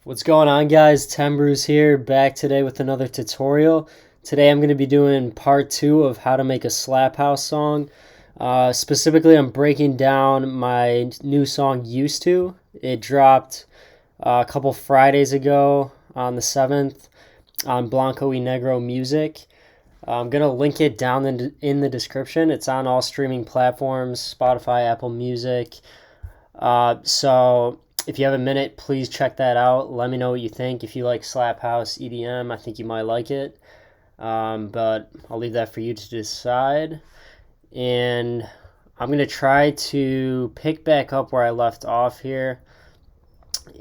What's going on, guys? Tembrews here, back today with another tutorial. Today I'm going to be doing part 2 of how to make a slap house song. Specifically, I'm breaking down my new song, Used To. It dropped a couple Fridays ago on the 7th on Blanco y Negro Music. I'm going to link it down in the description. It's on all streaming platforms, Spotify, Apple Music. So if you have a minute, please check that out. Let me know what you think. If you like slap house EDM, I think you might like it. But I'll leave that for you to decide. And I'm going to try to pick back up where I left off here.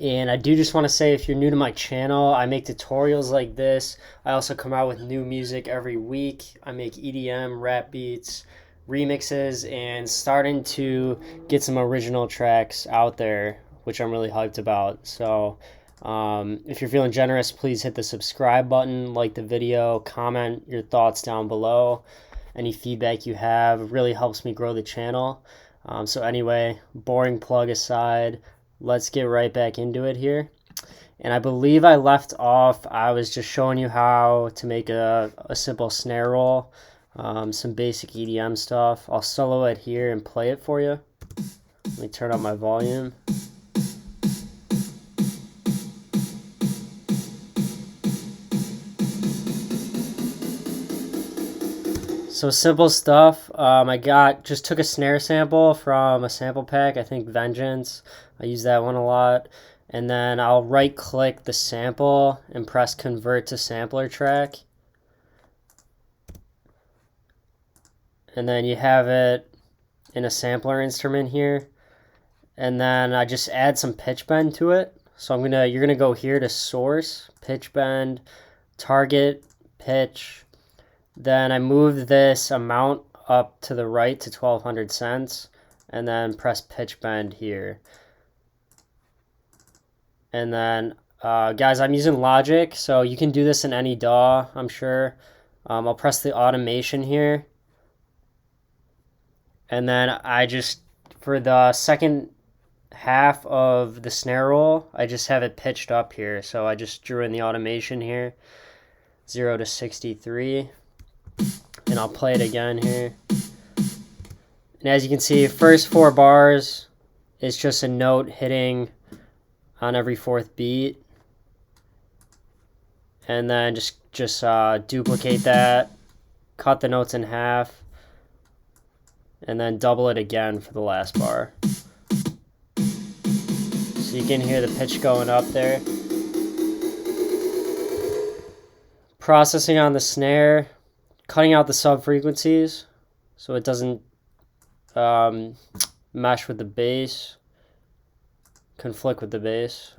And I do just want to say, if you're new to my channel, I make tutorials like this. I also come out with new music every week. I make EDM, rap beats, remixes, and starting to get some original tracks out there, which I'm really hyped about. So if you're feeling generous, please hit the subscribe button, like the video, comment your thoughts down below. Any feedback you have really helps me grow the channel. So anyway, boring plug aside, let's get right back into it here. And I believe I left off, I was just showing you how to make a simple snare roll, some basic EDM stuff. I'll solo it here and play it for you. Let me turn up my volume. So simple stuff. I just took a snare sample from a sample pack, I think Vengeance. I use that one a lot. And then I'll right click the sample and press convert to sampler track. And then you have it in a sampler instrument here. And then I just add some pitch bend to it. So you're gonna go here to source, pitch bend, target, pitch. Then I move this amount up to the right to 1200 cents and then press pitch bend here. And then guys, I'm using Logic, so you can do this in any DAW, I'm sure. I'll press the automation here. And then for the second half of the snare roll, I just have it pitched up here. So I just drew in the automation here, 0 to 63. And I'll play it again here. And as you can see, first 4 bars is just a note hitting on every 4th beat. And then just duplicate that, cut the notes in half, and then double it again for the last bar. So you can hear the pitch going up there. Processing on the snare, cutting out the sub frequencies so it doesn't mesh with the bass, conflict with the bass,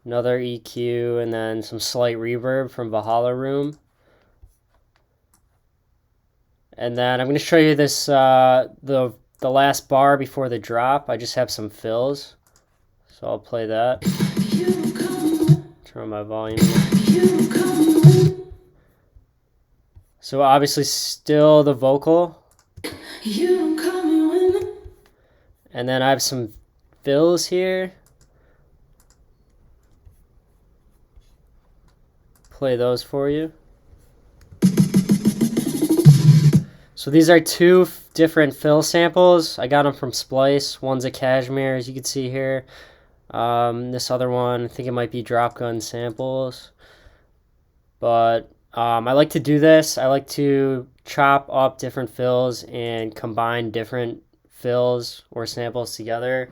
Another EQ, and then some slight reverb from Valhalla Room. And then I'm going to show you this, the last bar before the drop. I just have some fills, so I'll play that. Turn on my volume. So obviously still the vocal. And then I have some fills here. Play those for you. So these are 2 different fill samples. I got them from Splice. One's a Cashmere, as you can see here. This other one, I think it might be Drop Gun Samples. But I like to do this. I like to chop up different fills and combine different fills or samples together.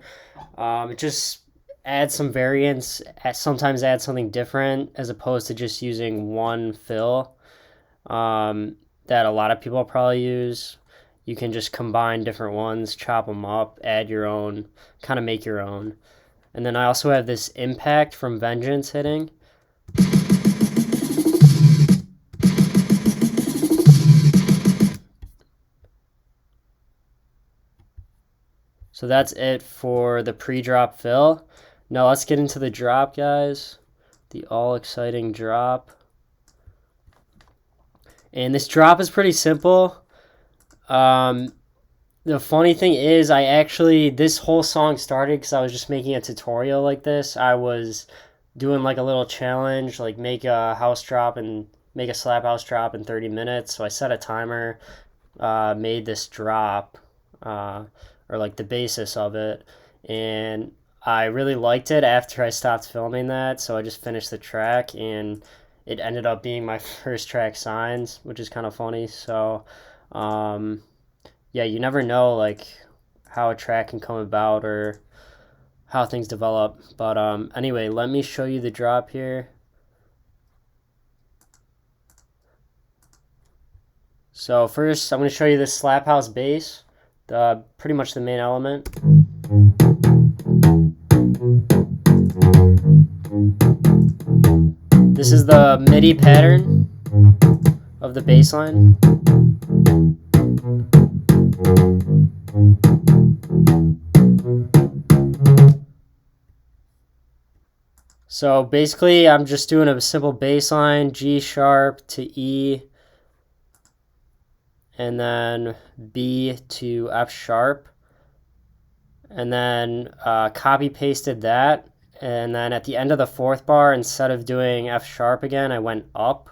It just adds some variance, sometimes add something different as opposed to just using one fill that a lot of people probably use. You can just combine different ones, chop them up, add your own, kind of make your own. And then I also have this impact from Vengeance hitting. So that's it for the pre-drop fill. Now let's get into the drop, guys. The all-exciting drop. And this drop is pretty simple. The funny thing is, this whole song started because I was just making a tutorial like this. I was doing like a little challenge, like make a house drop and make a slap house drop in 30 minutes. So I set a timer, made this drop, or like the basis of it, and I really liked it after I stopped filming that. So I just finished the track, and it ended up being my first track signs, which is kind of funny. So, yeah, you never know like how a track can come about or how things develop. But anyway, let me show you the drop here. So first, I'm going to show you this slap house bass, pretty much the main element. This is the MIDI pattern of the bass line. So basically, I'm just doing a simple bass line, G sharp to E, and then B to F sharp, and then copy pasted that, and then at the end of the fourth bar, instead of doing F sharp again, I went up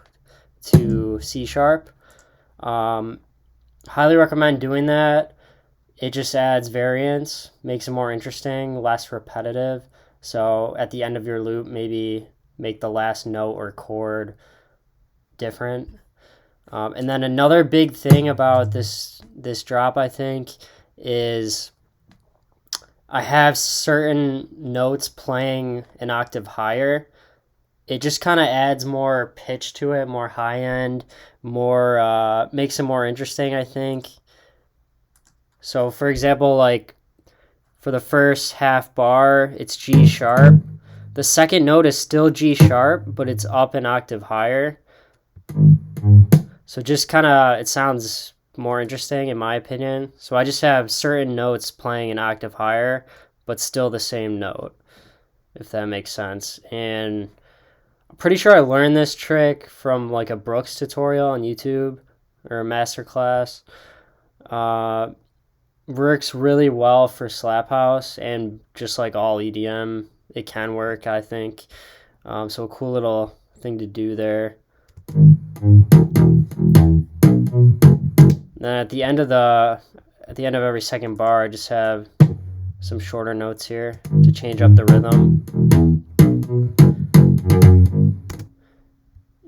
to C sharp. Highly recommend doing that. It just adds variance, makes it more interesting, less repetitive. So at the end of your loop, maybe make the last note or chord different. And then another big thing about this drop, I think, is I have certain notes playing an octave higher. It just kind of adds more pitch to it, more high end, more makes it more interesting, I think. So for example, like for the first half bar, it's G sharp. The second note is still G sharp, but it's up an octave higher. So just kind of, it sounds more interesting in my opinion. So I just have certain notes playing an octave higher, but still the same note, if that makes sense. And I'm pretty sure I learned this trick from like a Brooks tutorial on YouTube or a masterclass. Works really well for slap house and just like all EDM. It can work, I think. So a cool little thing to do there. Then at the end of every second bar, I just have some shorter notes here to change up the rhythm.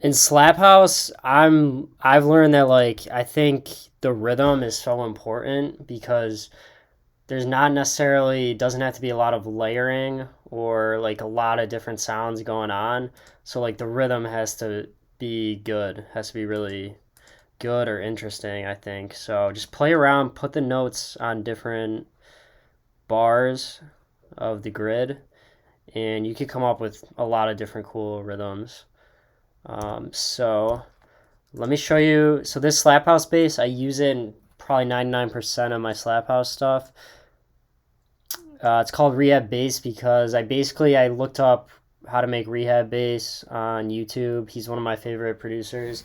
In slap house, I've learned that like I think the rhythm is so important because there's not necessarily doesn't have to be a lot of layering or like a lot of different sounds going on. So like the rhythm has to be good, has to be really good or interesting, I think. So just play around, put the notes on different bars of the grid, and you could come up with a lot of different cool rhythms. So let me show you. So this slap house bass, I use it in probably 99% of my slap house stuff. It's called Rehab Bass because I looked up how to make Rehab Bass on YouTube. He's one of my favorite producers.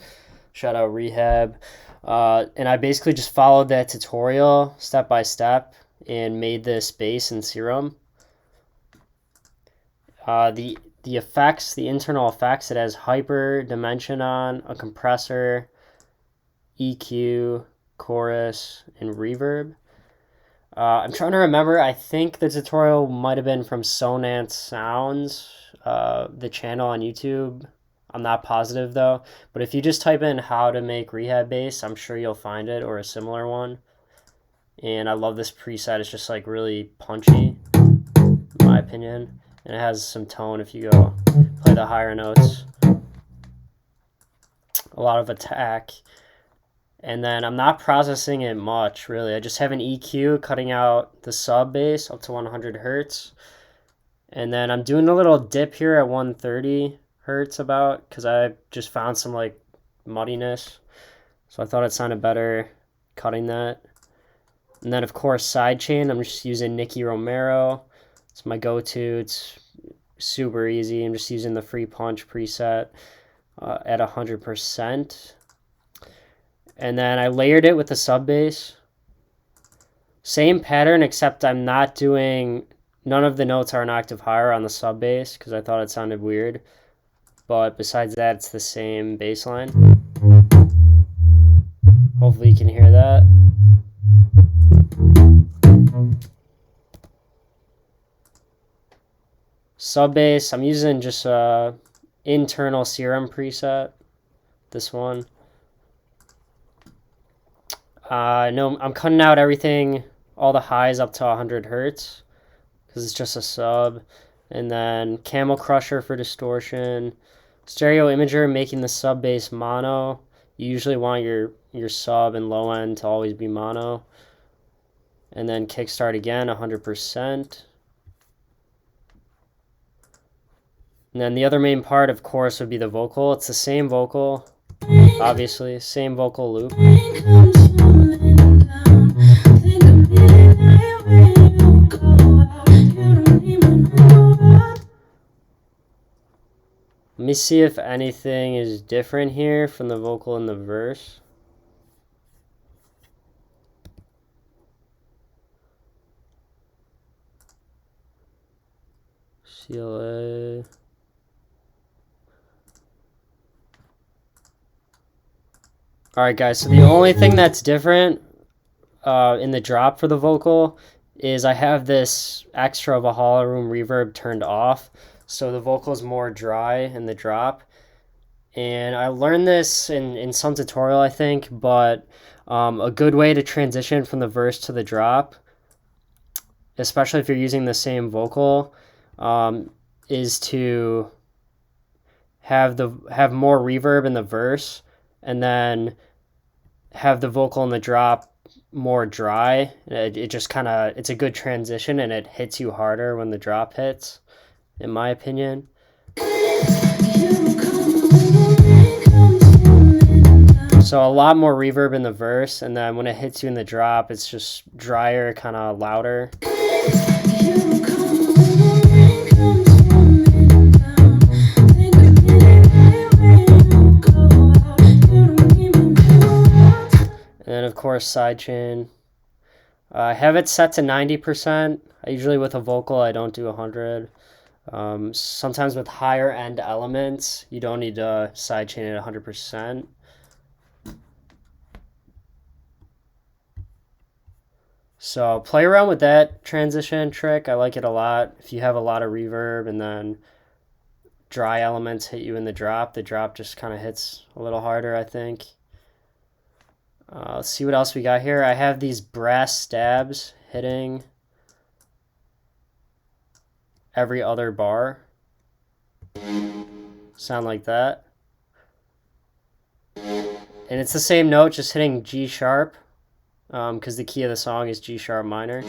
Shout out Rehab. And I basically just followed that tutorial step by step and made this bass in Serum. The effects, the internal effects, it has hyper, dimension on, a compressor, EQ, chorus, and reverb. I'm trying to remember, I think the tutorial might have been from Sonance Sounds, the channel on YouTube. I'm not positive though, but if you just type in how to make Rehab Bass, I'm sure you'll find it or a similar one. And I love this preset, it's just like really punchy, in my opinion. And it has some tone if you go play the higher notes. A lot of attack. And then I'm not processing it much, really. I just have an EQ cutting out the sub bass up to 100 hertz. And then I'm doing a little dip here at 130 hertz about, because I just found some like muddiness. So I thought it sounded better cutting that. And then of course sidechain, I'm just using Nicky Romero. It's my go-to. It's super easy. I'm just using the free punch preset at 100%. And then I layered it with the sub bass. Same pattern, except I'm not doing none of the notes are an octave higher on the sub bass because I thought it sounded weird. But besides that, it's the same bass line. Hopefully you can hear that. Sub bass, I'm using just a internal Serum preset. This one. No, I'm cutting out everything, all the highs up to 100 hertz because it's just a sub. And then Camel Crusher for distortion. Stereo Imager making the sub bass mono. You usually want your sub and low end to always be mono. And then Kickstart again, 100%. And then the other main part, of course, would be the vocal. It's the same vocal, obviously, same vocal loop. Let me see if anything is different here from the vocal in the verse. CLA. Alright guys, so the only thing that's different in the drop for the vocal is I have this extra of a hollow room reverb turned off, so the vocal is more dry in the drop. And I learned this in some tutorial, I think, but a good way to transition from the verse to the drop, especially if you're using the same vocal, is to have more reverb in the verse and then have the vocal in the drop more dry. It just kind of, it's a good transition and it hits you harder when the drop hits, in my opinion. So a lot more reverb in the verse, and then when it hits you in the drop, it's just drier, kind of louder. And then of course sidechain. I have it set to 90%. Usually with a vocal I don't do 100. Sometimes with higher end elements you don't need to sidechain at 100%. So play around with that transition trick. I like it a lot. If you have a lot of reverb and then dry elements hit you in the drop just kind of hits a little harder, I think. Let's see what else we got here. I have these brass stabs hitting every other bar. Sound like that. And it's the same note, just hitting G sharp, because the key of the song is G sharp minor.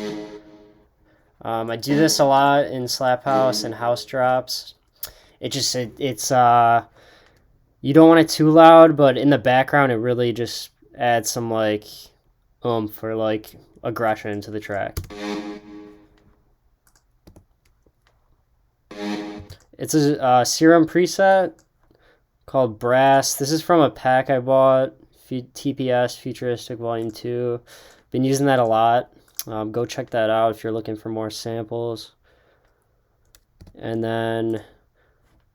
I do this a lot in slap house and house drops. It's you don't want it too loud, but in the background it really just adds some like oomph or like aggression to the track. It's a Serum preset called Brass. This is from a pack I bought, TPS Futuristic Volume 2. Been using that a lot. Go check that out if you're looking for more samples. And then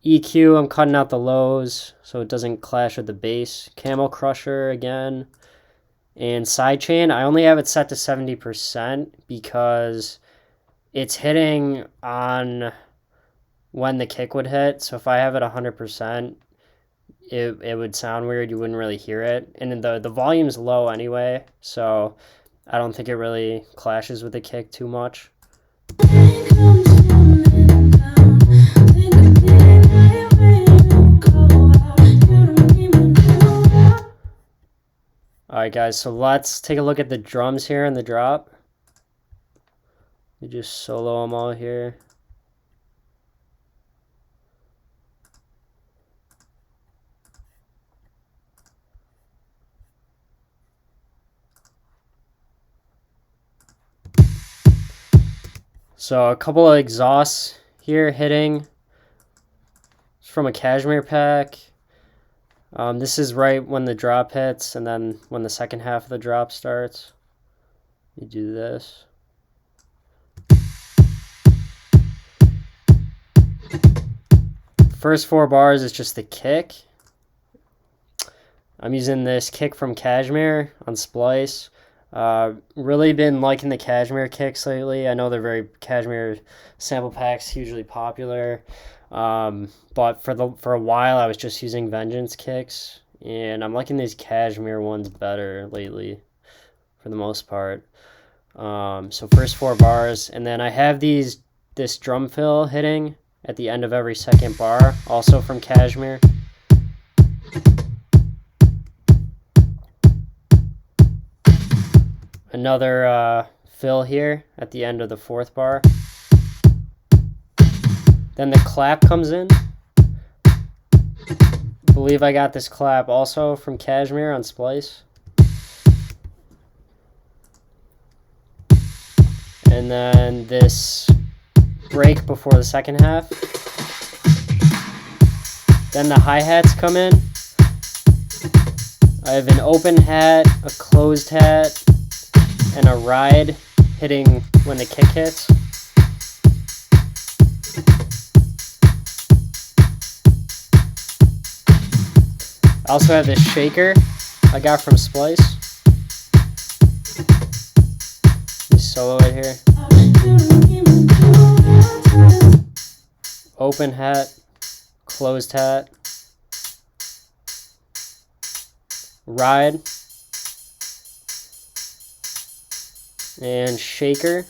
EQ, I'm cutting out the lows so it doesn't clash with the bass. Camel Crusher again. And sidechain, I only have it set to 70% because it's hitting on when the kick would hit. So if I have it 100%, it would sound weird. You wouldn't really hear it. And the volume's low anyway, so I don't think it really clashes with the kick too much. Alright guys, so let's take a look at the drums here in the drop. You just solo them all here. So a couple of exhausts here hitting. It's from a Cashmere pack. This is right when the drop hits, and then when the second half of the drop starts, you do this. first 4 bars is just the kick. I'm using this kick from Cashmere on Splice. Really been liking the Cashmere kicks lately. I know they're very Cashmere sample packs, hugely popular. But for a while I was just using Vengeance kicks, and I'm liking these Cashmere ones better lately, for the most part. So first 4 bars, and then I have this drum fill hitting at the end of every second bar, also from Cashmere. Another fill here at the end of the 4th bar. Then the clap comes in. I believe I got this clap also from Cashmere on Splice. And then this break before the second half. Then the hi-hats come in. I have an open hat, a closed hat, and a ride hitting when the kick hits. I also have this shaker I got from Splice. You solo it here. Open hat, closed hat, ride, and shaker.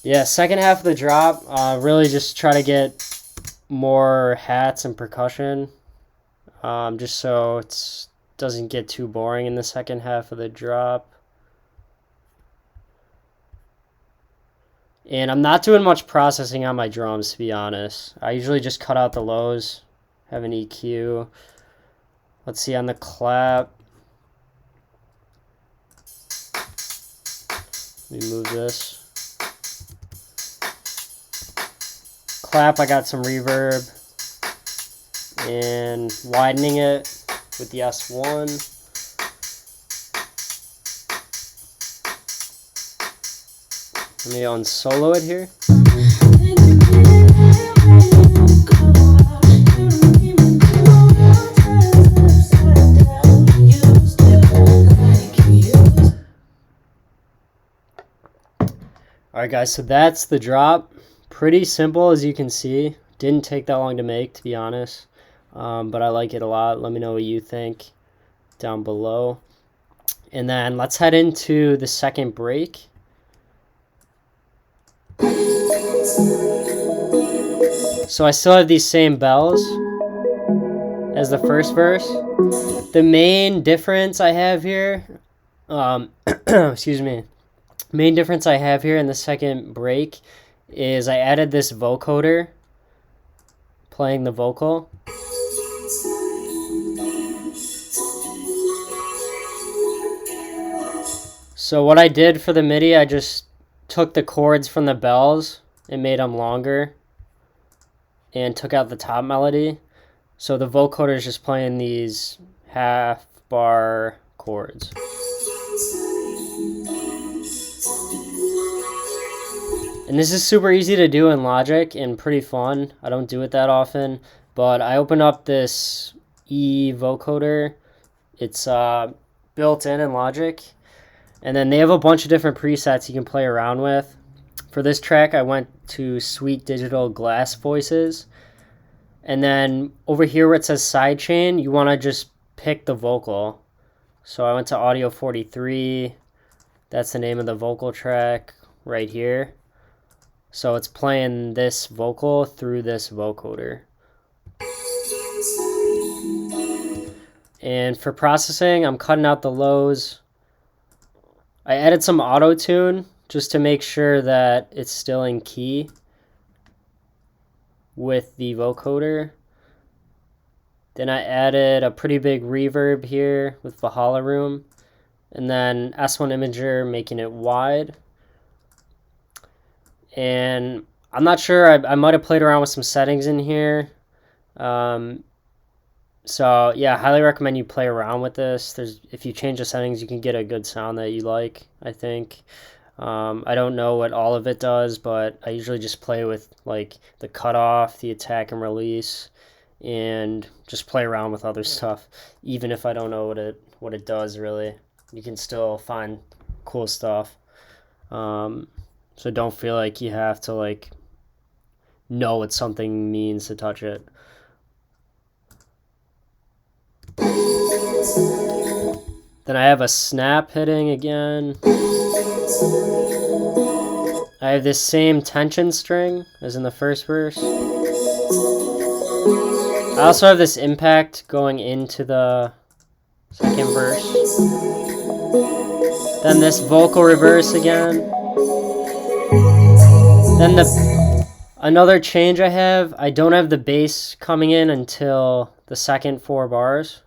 Yeah, second half of the drop, really just try to get more hats and percussion, just so it doesn't get too boring in the second half of the drop. And I'm not doing much processing on my drums, to be honest. I usually just cut out the lows, have an EQ. Let's see on the clap. Let me move this. Clap, I got some reverb and widening it with the S1. Let me unsolo it here. Alright guys, so that's the drop. Pretty simple, as you can see. Didn't take that long to make, to be honest. But I like it a lot. Let me know what you think down below. And then let's head into the second break. So I still have these same bells as the first verse. The main difference I have here, excuse me, main difference I have here in the second break is I added this vocoder playing the vocal. So what I did for the MIDI, I just took the chords from the bells and made them longer and took out the top melody. So the vocoder is just playing these half bar chords. And this is super easy to do in Logic and pretty fun. I don't do it that often, but I opened up this E vocoder. It's built in Logic. And then they have a bunch of different presets you can play around with. For this track, I went to Sweet Digital Glass Voices. And then over here where it says sidechain, you want to just pick the vocal. So I went to Audio 43. That's the name of the vocal track right here. So it's playing this vocal through this vocoder. And for processing, I'm cutting out the lows. I added some auto-tune just to make sure that it's still in key with the vocoder. Then I added a pretty big reverb here with Valhalla Room. And then S1 Imager making it wide. And I'm not sure, I might have played around with some settings in here. So yeah, highly recommend you play around with this. If you change the settings, you can get a good sound that you like, I think. I don't know what all of it does, but I usually just play with like the cutoff, the attack and release, and just play around with other stuff. Even if I don't know what it does really, you can still find cool stuff. So don't feel like you have to like know what something means to touch it. Then I have a snap hitting again. I have this same tension string as in the first verse. I also have this impact going into the second verse. Then this vocal reverse again. Then another change I have, I don't have the bass coming in until the second 4 bars.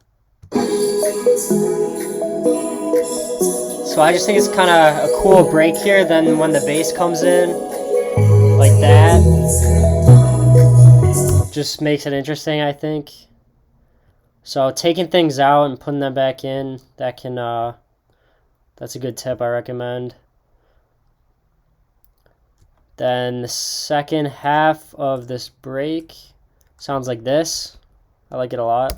So I just think it's kind of a cool break here. Then when the bass comes in, like that, just makes it interesting, I think. So taking things out and putting them back in, that's a good tip I recommend. Then the second half of this break sounds like this. I like it a lot.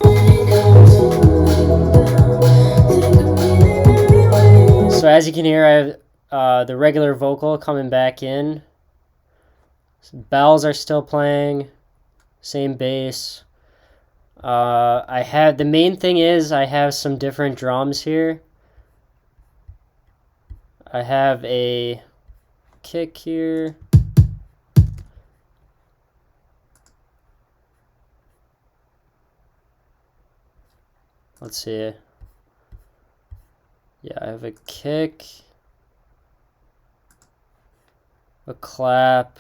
So as you can hear, I have the regular vocal coming back in. Bells are still playing. Same bass. The main thing is I have some different drums here. I have a kick here. Let's see. Yeah, I have a kick, a clap,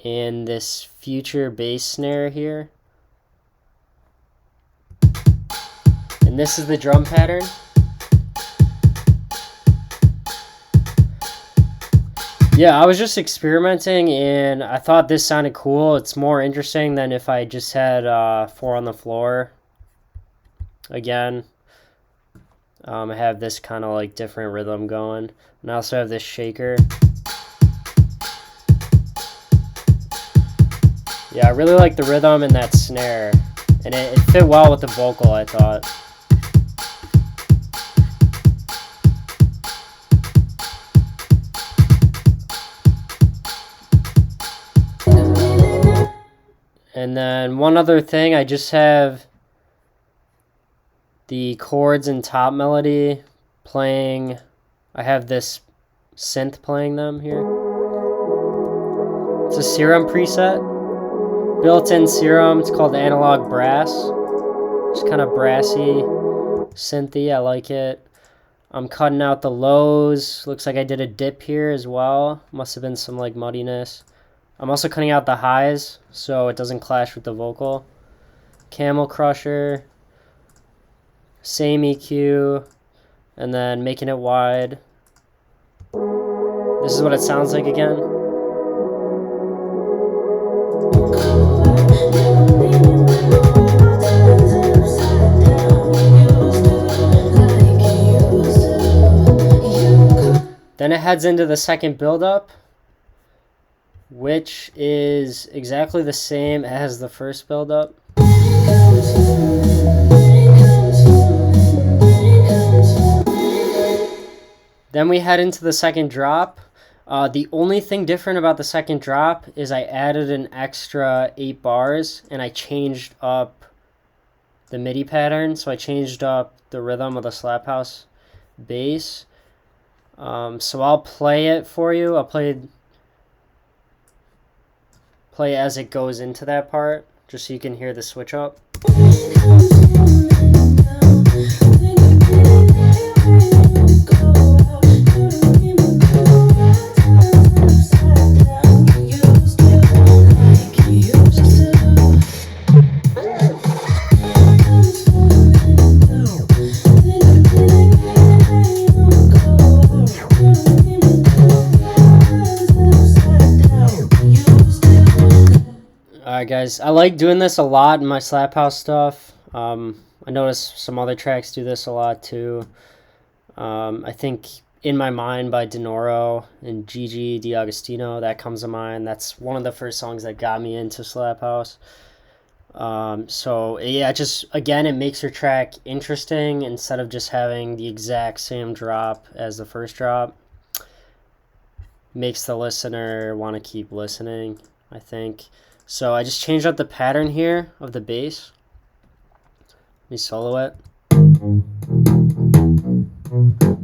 and this future bass snare here. And this is the drum pattern. Yeah, I was just experimenting and I thought this sounded cool. It's more interesting than if I just had 4 on the floor. Again, I have this kind of like different rhythm going. And I also have this shaker. Yeah, I really like the rhythm and that snare. And it fit well with the vocal, I thought. And then one other thing, I just have the chords and top melody playing. I have this synth playing them here. It's a Serum preset, built-in Serum. It's called Analog Brass. It's kind of brassy, synthy. I like it. I'm cutting out the lows. Looks like I did a dip here as well. Must have been some like muddiness. I'm also cutting out the highs so it doesn't clash with the vocal. Camel Crusher. Same EQ, and then making it wide. This is what it sounds like again. Then it heads into the second build-up, which is exactly the same as the first build-up. Then we head into the second drop. The only thing different about the second drop is I added an extra 8 bars and I changed up the MIDI pattern. So I changed up the rhythm of the Slap House bass. So I'll play it for you. I'll play as it goes into that part, just so you can hear the switch up. Alright guys, I like doing this a lot in my Slap House stuff. I noticed some other tracks do this a lot too. I think In My Mind by Denoro and Gigi D'Agostino, that comes to mind. That's one of the first songs that got me into Slap House. So yeah, just again, it makes your track interesting instead of just having the exact same drop as the first drop. Makes the listener want to keep listening, I think. So I just changed up the pattern here of the bass. Let me solo it.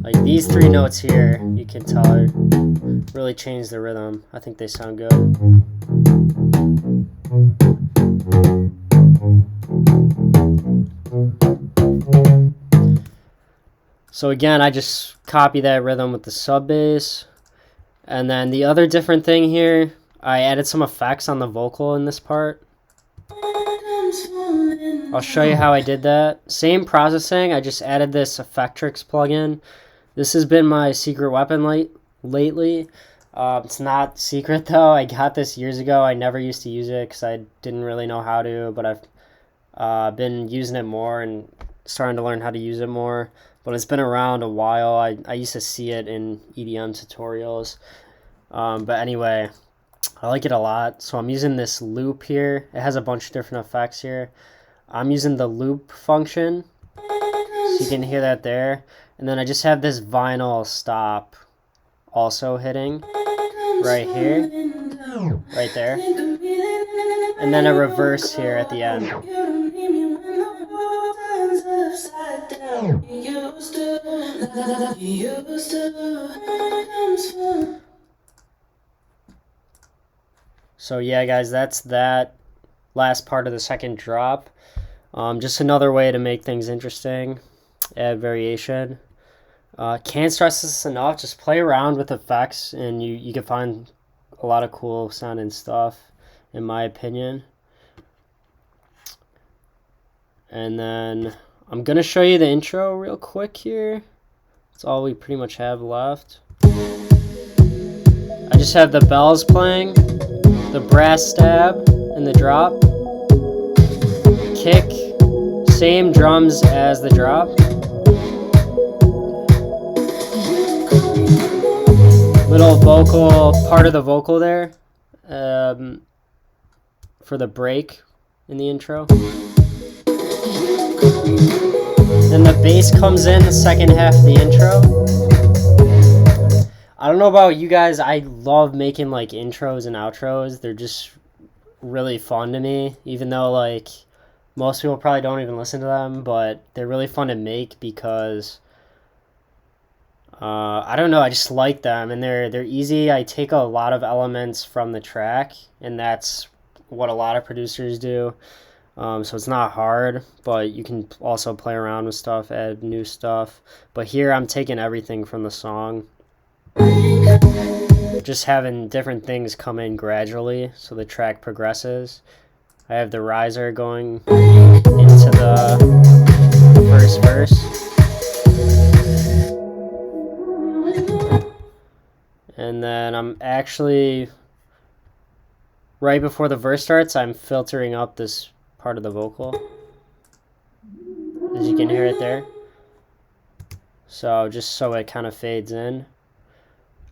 Like these 3 notes here, you can tell really change the rhythm. I think they sound good. So again, I just copy that rhythm with the sub bass. And then the other different thing here, I added some effects on the vocal in this part. I'll show you how I did that. Same processing, I just added this Effectrix plugin. This has been my secret weapon lately. It's not secret though. I got this years ago. I never used to use it because I didn't really know how to, but I've been using it more and starting to learn how to use it more. But it's been around a while. I used to see it in EDM tutorials. But anyway, I like it a lot. So I'm using this loop here. It has a bunch of different effects here. I'm using the loop function, so you can hear that there. And then I just have this vinyl stop also hitting right here, right there. And then a reverse here at the end. So yeah, guys, that's that last part of the second drop. Just another way to make things interesting, add variation. Can't stress this enough, just play around with effects and you can find a lot of cool sounding stuff, in my opinion. And then I'm going to show you the intro real quick here. That's all we pretty much have left. I just have the bells playing, the brass stab, and the drop. Kick, same drums as the drop. Little vocal, part of the vocal there, for the break in the intro. Then the bass comes in the second half of the intro. I don't know about you guys, I love making like intros and outros. They're just really fun to me, even though like most people probably don't even listen to them, but they're really fun to make because I don't know, I just like them and they're easy. I take a lot of elements from the track, and that's what a lot of producers do. So it's not hard, but you can also play around with stuff, add new stuff. But here I'm taking everything from the song, just having different things come in gradually so the track progresses. I have the riser going into the first verse. And then I'm actually, right before the verse starts, I'm filtering up this part of the vocal, as you can hear it there. So just so it kind of fades in.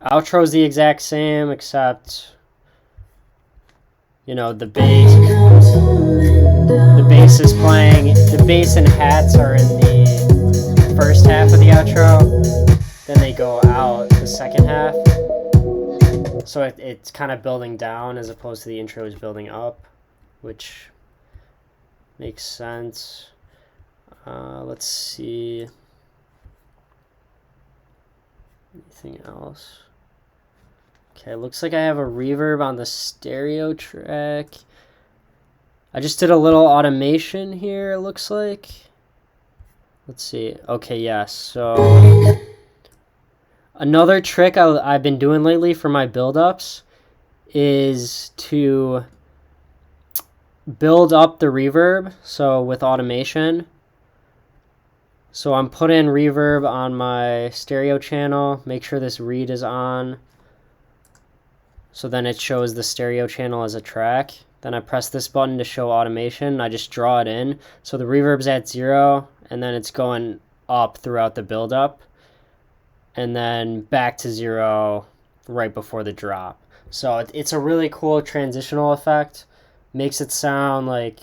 Outro's the exact same, except, you know, the bass is playing, the bass and hats are in the first half of the outro, then they go out the second half. So it's kind of building down as opposed to the intro is building up, which makes sense. Let's see. Anything else? Okay, looks like I have a reverb on the stereo track. I just did a little automation here, it looks like. Let's see. Okay, yes. So another trick I've been doing lately for my build-ups is to build up the reverb, so with automation. So I'm putting reverb on my stereo channel, make sure this read is on, so then it shows the stereo channel as a track. Then I press this button to show automation. I just draw it in. So the reverb's at 0, and then it's going up throughout the buildup, and then back to 0 right before the drop. So it's a really cool transitional effect. Makes it sound like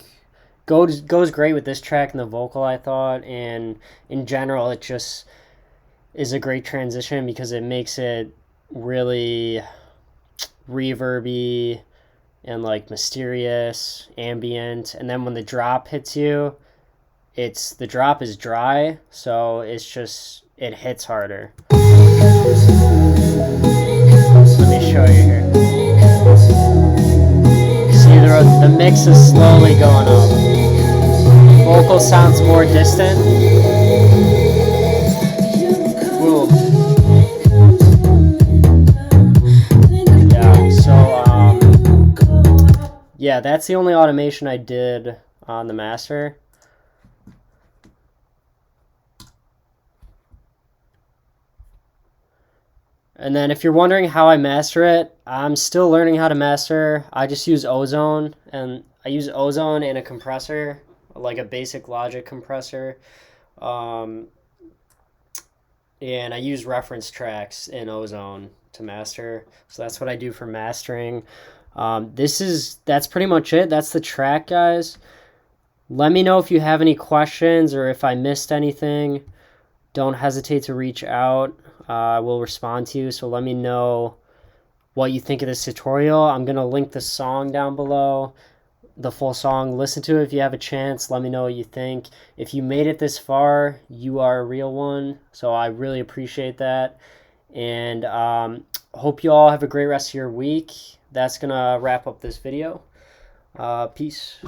goes great with this track and the vocal, I thought, and in general it just is a great transition because it makes it really reverby and like mysterious, ambient, and then when the drop hits you, the drop is dry, so it hits harder. Let me show you here. See, the mix is slowly going up. Vocal sounds more distant. Boom. Yeah, that's the only automation I did on the master. And then if you're wondering how I master it, I'm still learning how to master. I just use Ozone, and I use Ozone and a compressor, like a basic Logic compressor. And I use reference tracks in Ozone to master. So that's what I do for mastering. That's pretty much it. That's the track, guys. Let me know if you have any questions or if I missed anything. Don't hesitate to reach out. I will respond to you. So let me know what you think of this tutorial. I'm going to link the song down below, the full song. Listen to it if you have a chance. Let me know what you think. If you made it this far, you are a real one. So I really appreciate that. And hope you all have a great rest of your week. That's going to wrap up this video. Peace.